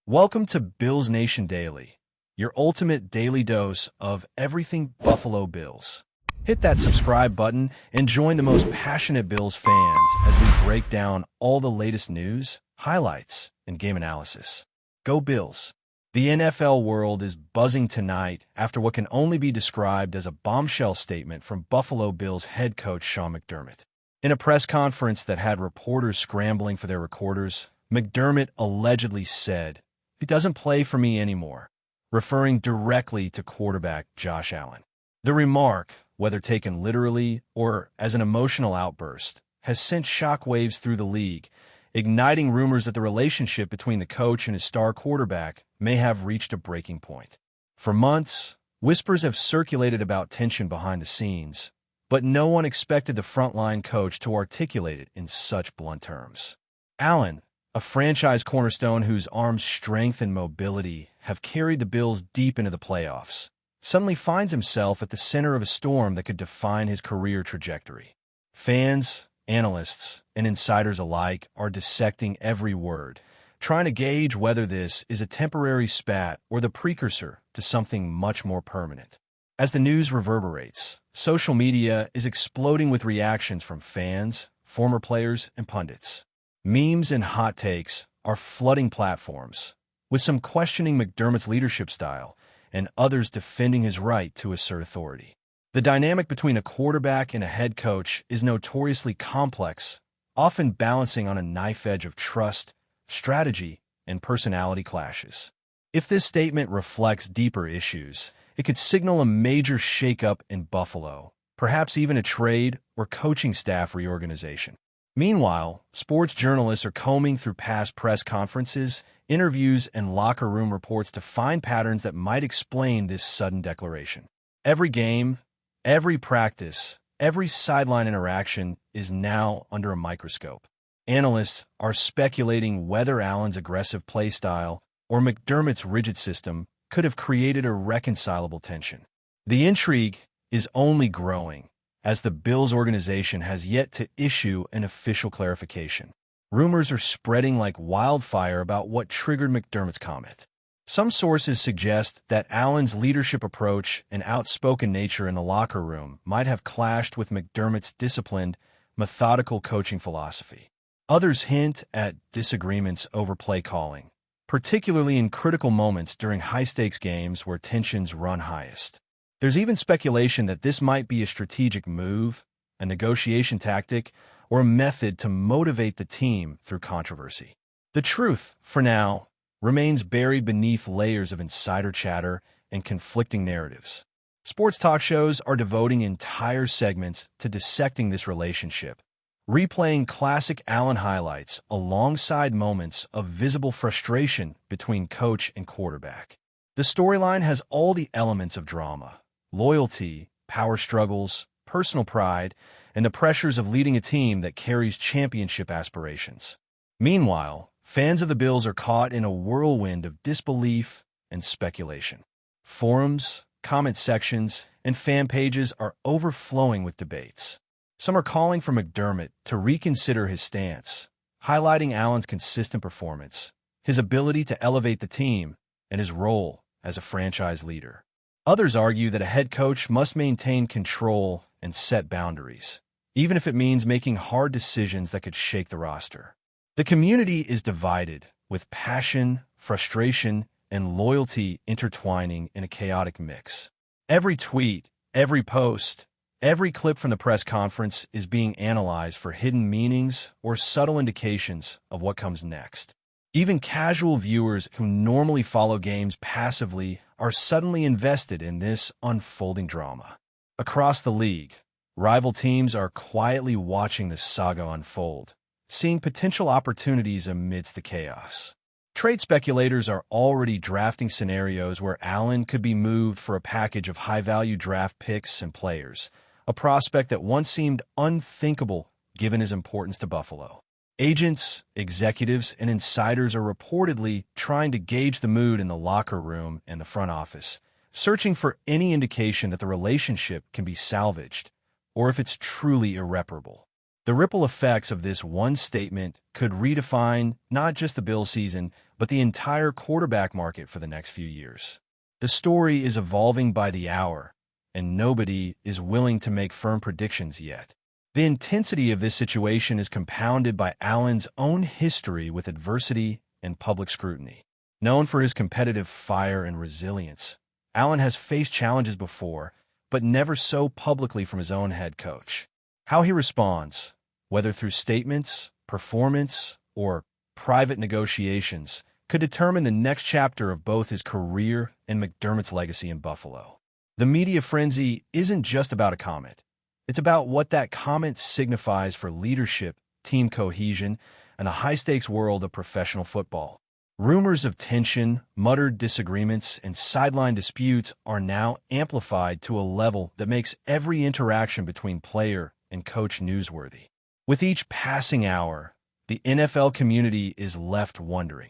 Welcome to Bills Nation Daily, your ultimate daily dose of everything Buffalo Bills. Hit that subscribe button and join the most passionate Bills fans as we break down all the latest news, highlights, and game analysis. Go Bills! The NFL world is buzzing tonight after what can only be described as a bombshell statement from Buffalo Bills head coach Sean McDermott. In a press conference that had reporters scrambling for their recorders, McDermott allegedly said, "He doesn't play for me anymore," referring directly to quarterback Josh Allen. The remark, whether taken literally or as an emotional outburst, has sent shockwaves through the league, igniting rumors that the relationship between the coach and his star quarterback may have reached a breaking point. For months, whispers have circulated about tension behind the scenes, but no one expected the frontline coach to articulate it in such blunt terms. Allen, a franchise cornerstone whose arm strength and mobility have carried the Bills deep into the playoffs, suddenly finds himself at the center of a storm that could define his career trajectory. Fans, analysts, and insiders alike are dissecting every word, trying to gauge whether this is a temporary spat or the precursor to something much more permanent. As the news reverberates, social media is exploding with reactions from fans, former players, and pundits. Memes and hot takes are flooding platforms, with some questioning McDermott's leadership style and others defending his right to assert authority. The dynamic between a quarterback and a head coach is notoriously complex, often balancing on a knife edge of trust, strategy, and personality clashes. If this statement reflects deeper issues, it could signal a major shakeup in Buffalo, perhaps even a trade or coaching staff reorganization. Meanwhile, sports journalists are combing through past press conferences, interviews, and locker room reports to find patterns that might explain this sudden declaration. Every game, every practice, every sideline interaction is now under a microscope. Analysts are speculating whether Allen's aggressive play style or McDermott's rigid system could have created irreconcilable tension. The intrigue is only growing, as the Bills organization has yet to issue an official clarification. Rumors are spreading like wildfire about what triggered McDermott's comment. Some sources suggest that Allen's leadership approach and outspoken nature in the locker room might have clashed with McDermott's disciplined, methodical coaching philosophy. Others hint at disagreements over play calling, particularly in critical moments during high-stakes games where tensions run highest. There's even speculation that this might be a strategic move, a negotiation tactic, or a method to motivate the team through controversy. The truth, for now, remains buried beneath layers of insider chatter and conflicting narratives. Sports talk shows are devoting entire segments to dissecting this relationship, replaying classic Allen highlights alongside moments of visible frustration between coach and quarterback. The storyline has all the elements of drama: loyalty, power struggles, personal pride, and the pressures of leading a team that carries championship aspirations. Meanwhile, fans of the Bills are caught in a whirlwind of disbelief and speculation. Forums, comment sections, and fan pages are overflowing with debates. Some are calling for McDermott to reconsider his stance, highlighting Allen's consistent performance, his ability to elevate the team, and his role as a franchise leader. Others argue that a head coach must maintain control and set boundaries, even if it means making hard decisions that could shake the roster. The community is divided, with passion, frustration, and loyalty intertwining in a chaotic mix. Every tweet, every post, every clip from the press conference is being analyzed for hidden meanings or subtle indications of what comes next. Even casual viewers who normally follow games passively are suddenly invested in this unfolding drama. Across the league, rival teams are quietly watching the saga unfold, seeing potential opportunities amidst the chaos. Trade speculators are already drafting scenarios where Allen could be moved for a package of high-value draft picks and players, a prospect that once seemed unthinkable given his importance to Buffalo. Agents, executives, and insiders are reportedly trying to gauge the mood in the locker room and the front office, searching for any indication that the relationship can be salvaged, or if it's truly irreparable. The ripple effects of this one statement could redefine not just the Bills season, but the entire quarterback market for the next few years. The story is evolving by the hour, and nobody is willing to make firm predictions yet. The intensity of this situation is compounded by Allen's own history with adversity and public scrutiny. Known for his competitive fire and resilience, Allen has faced challenges before, but never so publicly from his own head coach. How he responds, whether through statements, performance, or private negotiations, could determine the next chapter of both his career and McDermott's legacy in Buffalo. The media frenzy isn't just about a comment. It's about what that comment signifies for leadership, team cohesion, and the high-stakes world of professional football. Rumors of tension, muttered disagreements, and sideline disputes are now amplified to a level that makes every interaction between player and coach newsworthy. With each passing hour, the NFL community is left wondering,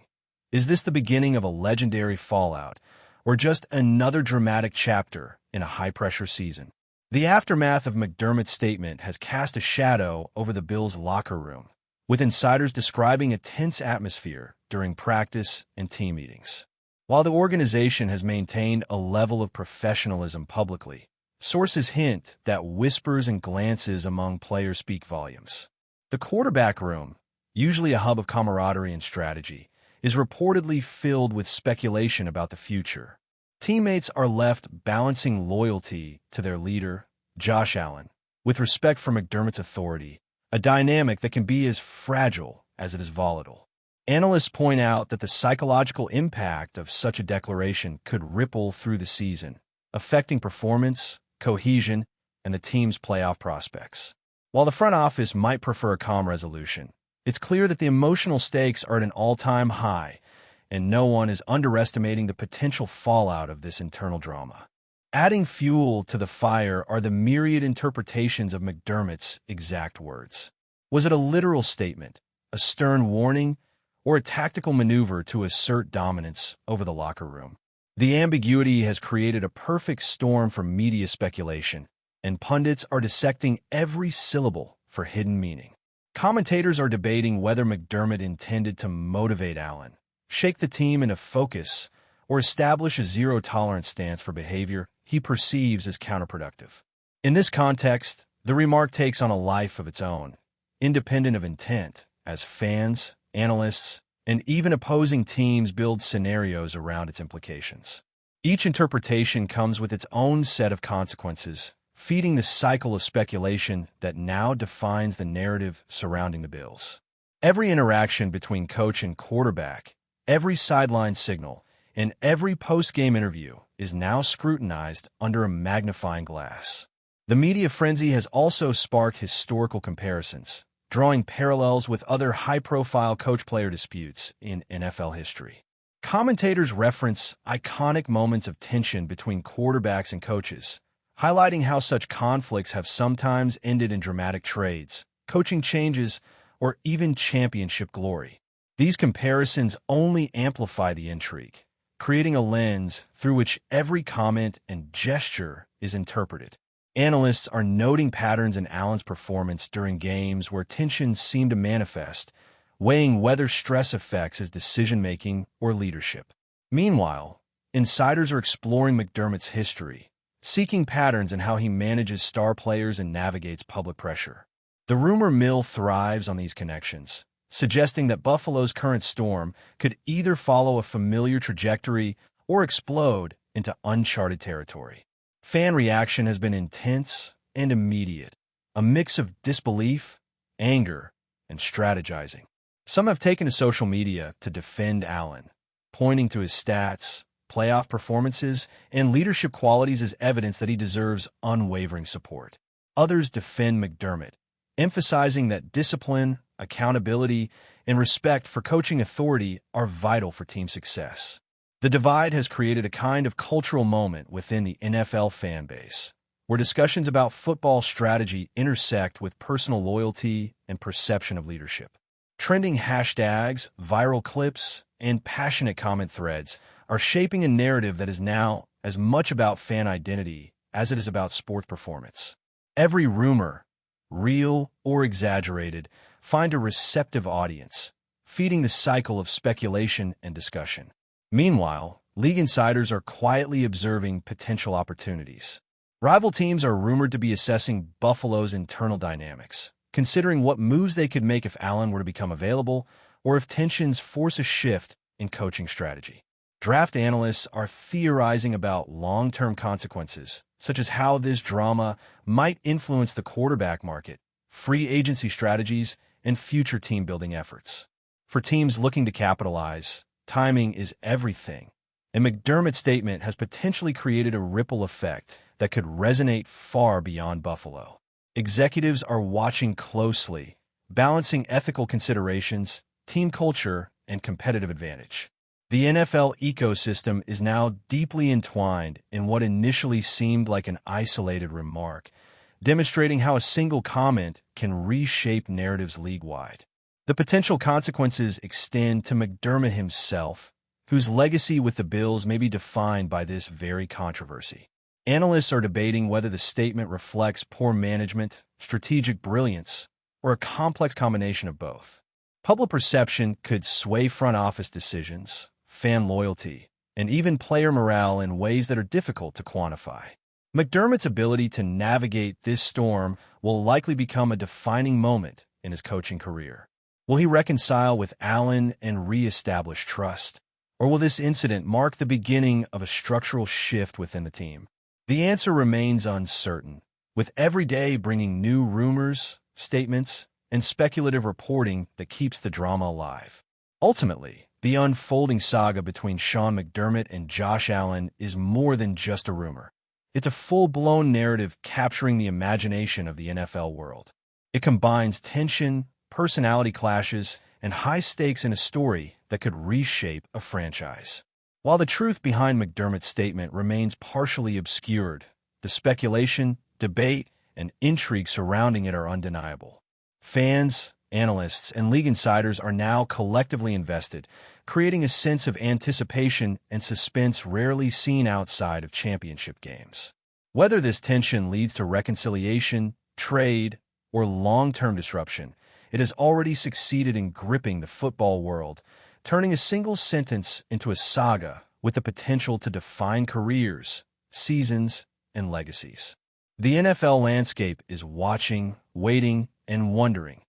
is this the beginning of a legendary fallout, or just another dramatic chapter in a high-pressure season? The aftermath of McDermott's statement has cast a shadow over the Bills' locker room, with insiders describing a tense atmosphere during practice and team meetings. While the organization has maintained a level of professionalism publicly, sources hint that whispers and glances among players speak volumes. The quarterback room, usually a hub of camaraderie and strategy, is reportedly filled with speculation about the future. Teammates are left balancing loyalty to their leader, Josh Allen, with respect for McDermott's authority, a dynamic that can be as fragile as it is volatile. Analysts point out that the psychological impact of such a declaration could ripple through the season, affecting performance, cohesion, and the team's playoff prospects. While the front office might prefer a calm resolution, it's clear that the emotional stakes are at an all-time high, and no one is underestimating the potential fallout of this internal drama. Adding fuel to the fire are the myriad interpretations of McDermott's exact words. Was it a literal statement, a stern warning, or a tactical maneuver to assert dominance over the locker room? The ambiguity has created a perfect storm for media speculation, and pundits are dissecting every syllable for hidden meaning. Commentators are debating whether McDermott intended to motivate Allen, shake the team into focus, or establish a zero-tolerance stance for behavior he perceives as counterproductive. In this context, the remark takes on a life of its own, independent of intent, as fans, analysts, and even opposing teams build scenarios around its implications. Each interpretation comes with its own set of consequences, feeding the cycle of speculation that now defines the narrative surrounding the Bills. Every interaction between coach and quarterback, every sideline signal, and every post-game interview is now scrutinized under a magnifying glass. The media frenzy has also sparked historical comparisons, drawing parallels with other high-profile coach-player disputes in NFL history. Commentators reference iconic moments of tension between quarterbacks and coaches, highlighting how such conflicts have sometimes ended in dramatic trades, coaching changes, or even championship glory. These comparisons only amplify the intrigue, creating a lens through which every comment and gesture is interpreted. Analysts are noting patterns in Allen's performance during games where tensions seem to manifest, weighing whether stress affects his decision-making or leadership. Meanwhile, insiders are exploring McDermott's history, seeking patterns in how he manages star players and navigates public pressure. The rumor mill thrives on these connections, suggesting that Buffalo's current storm could either follow a familiar trajectory or explode into uncharted territory. Fan reaction has been intense and immediate, a mix of disbelief, anger, and strategizing. Some have taken to social media to defend Allen, pointing to his stats, playoff performances, and leadership qualities as evidence that he deserves unwavering support. Others defend McDermott, emphasizing that discipline, accountability, and respect for coaching authority are vital for team success. The divide has created a kind of cultural moment within the NFL fan base, where discussions about football strategy intersect with personal loyalty and perception of leadership. Trending hashtags, viral clips, and passionate comment threads are shaping a narrative that is now as much about fan identity as it is about sports performance. Every rumor, real or exaggerated, find a receptive audience, feeding the cycle of speculation and discussion. Meanwhile, league insiders are quietly observing potential opportunities. Rival teams are rumored to be assessing Buffalo's internal dynamics, considering what moves they could make if Allen were to become available or if tensions force a shift in coaching strategy. Draft analysts are theorizing about long-term consequences, such as how this drama might influence the quarterback market, free agency strategies, and future team-building efforts. For teams looking to capitalize, timing is everything, and McDermott's statement has potentially created a ripple effect that could resonate far beyond Buffalo. Executives are watching closely, balancing ethical considerations, team culture, and competitive advantage. The NFL ecosystem is now deeply entwined in what initially seemed like an isolated remark, demonstrating how a single comment can reshape narratives league-wide. The potential consequences extend to McDermott himself, whose legacy with the Bills may be defined by this very controversy. Analysts are debating whether the statement reflects poor management, strategic brilliance, or a complex combination of both. Public perception could sway front office decisions, fan loyalty, and even player morale in ways that are difficult to quantify. McDermott's ability to navigate this storm will likely become a defining moment in his coaching career. Will he reconcile with Allen and re-establish trust? Or will this incident mark the beginning of a structural shift within the team? The answer remains uncertain, with every day bringing new rumors, statements, and speculative reporting that keeps the drama alive. Ultimately, the unfolding saga between Sean McDermott and Josh Allen is more than just a rumor. It's a full-blown narrative capturing the imagination of the NFL world. It combines tension, personality clashes, and high stakes in a story that could reshape a franchise. While the truth behind McDermott's statement remains partially obscured, the speculation, debate, and intrigue surrounding it are undeniable. Fans, analysts, and league insiders are now collectively invested, creating a sense of anticipation and suspense rarely seen outside of championship games. Whether this tension leads to reconciliation, trade, or long-term disruption, it has already succeeded in gripping the football world, turning a single sentence into a saga with the potential to define careers, seasons, and legacies. The NFL landscape is watching, waiting, and wondering.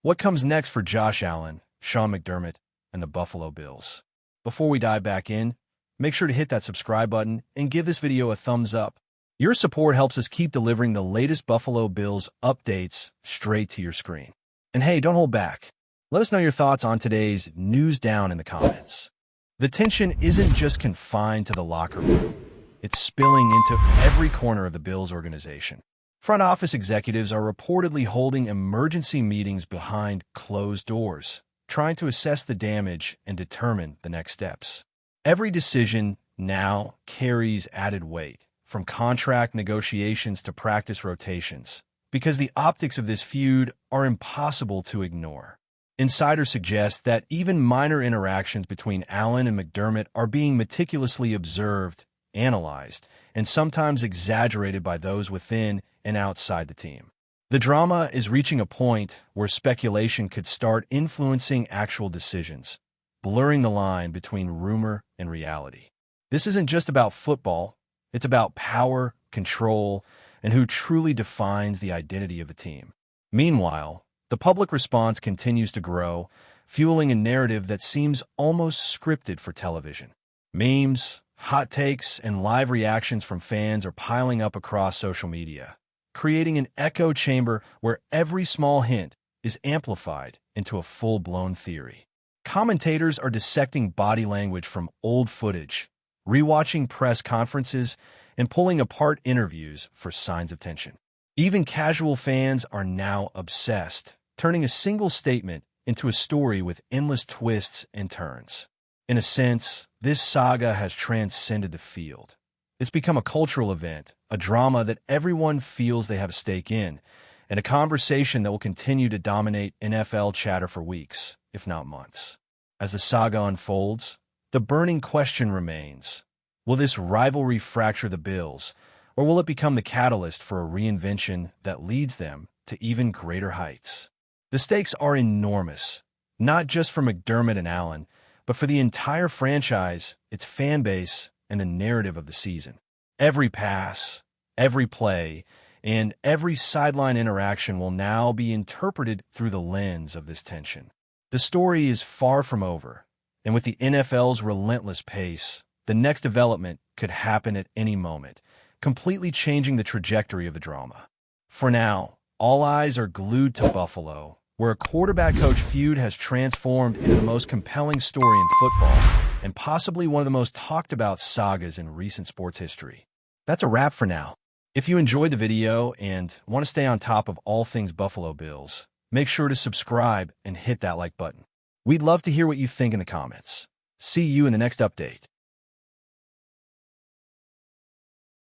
What comes next for Josh Allen, Sean McDermott, and the Buffalo Bills? Before we dive back in, make sure to hit that subscribe button and give this video a thumbs up. Your support helps us keep delivering the latest Buffalo Bills updates straight to your screen. And hey, don't hold back. Let us know your thoughts on today's news down in the comments. The tension isn't just confined to the locker room. It's spilling into every corner of the Bills organization. Front office executives are reportedly holding emergency meetings behind closed doors, trying to assess the damage and determine the next steps. Every decision now carries added weight, from contract negotiations to practice rotations, because the optics of this feud are impossible to ignore. Insiders suggest that even minor interactions between Allen and McDermott are being meticulously observed, analyzed, and sometimes exaggerated by those within and outside the team. The drama is reaching a point where speculation could start influencing actual decisions, blurring the line between rumor and reality. This isn't just about football, it's about power, control, and who truly defines the identity of the team. Meanwhile, the public response continues to grow, fueling a narrative that seems almost scripted for television. Memes, hot takes, and live reactions from fans are piling up across social media, creating an echo chamber where every small hint is amplified into a full-blown theory. Commentators are dissecting body language from old footage, rewatching press conferences, and pulling apart interviews for signs of tension. Even casual fans are now obsessed, turning a single statement into a story with endless twists and turns. In a sense, this saga has transcended the field. It's become a cultural event, a drama that everyone feels they have a stake in, and a conversation that will continue to dominate NFL chatter for weeks, if not months. As the saga unfolds, the burning question remains: will this rivalry fracture the Bills, or will it become the catalyst for a reinvention that leads them to even greater heights. The stakes are enormous, not just for McDermott and Allen, but for the entire franchise, its fan base, and the narrative of the season. Every pass, every play, and every sideline interaction will now be interpreted through the lens of this tension. The story is far from over, and with the NFL's relentless pace, the next development could happen at any moment, completely changing the trajectory of the drama. For now, all eyes are glued to Buffalo, where a quarterback-coach feud has transformed into the most compelling story in football and possibly one of the most talked-about sagas in recent sports history. That's a wrap for now. If you enjoyed the video and want to stay on top of all things Buffalo Bills, make sure to subscribe and hit that like button. We'd love to hear what you think in the comments. See you in the next update.